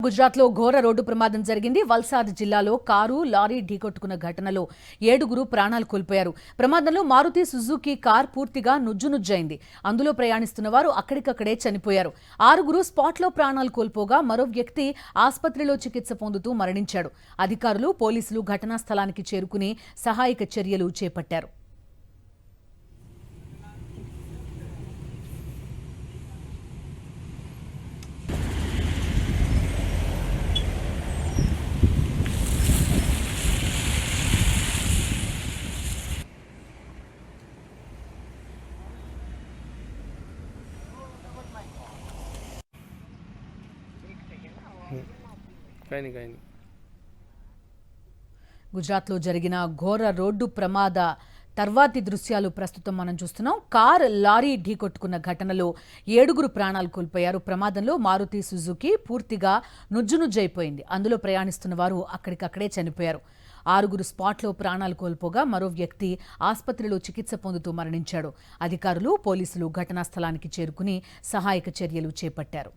గుజరాత్లో ఘోర రోడ్డు ప్రమాదం జరిగింది. వల్సాద్ జిల్లాలో కారు లారీ ఢీకొట్టుకున్న ఘటనలో 7 ప్రాణాలు కోల్పోయారు. ప్రమాదంలో మారుతి సుజుకి కార్ పూర్తిగా నుజ్జునుజ్జైంది. అందులో ప్రయాణిస్తున్న వారు అక్కడికక్కడే చనిపోయారు. 6 స్పాట్లో ప్రాణాలు కోల్పోగా మరో వ్యక్తి ఆసుపత్రిలో చికిత్స పొందుతూ మరణించాడు. అధికారులు, పోలీసులు ఘటనా స్థలానికి చేరుకుని సహాయక చర్యలు చేపట్టారు. గుజరాత్లో జరిగిన ఘోర రోడ్డు ప్రమాద తర్వాతి దృశ్యాలు ప్రస్తుతం మనం చూస్తున్నాం. కార్ లారీ ఢీకొట్టుకున్న ఘటనలో 7 ప్రాణాలు కోల్పోయారు. ప్రమాదంలో మారుతి సుజుకి పూర్తిగా నుజ్జునుజ్జైపోయింది. అందులో ప్రయాణిస్తున్న వారు అక్కడికక్కడే చనిపోయారు. 6 స్పాట్లో ప్రాణాలు కోల్పోగా మరో వ్యక్తి ఆసుపత్రిలో చికిత్స పొందుతూ మరణించాడు. అధికారులు, పోలీసులు ఘటనా స్థలానికి చేరుకుని సహాయక చర్యలు చేపట్టారు.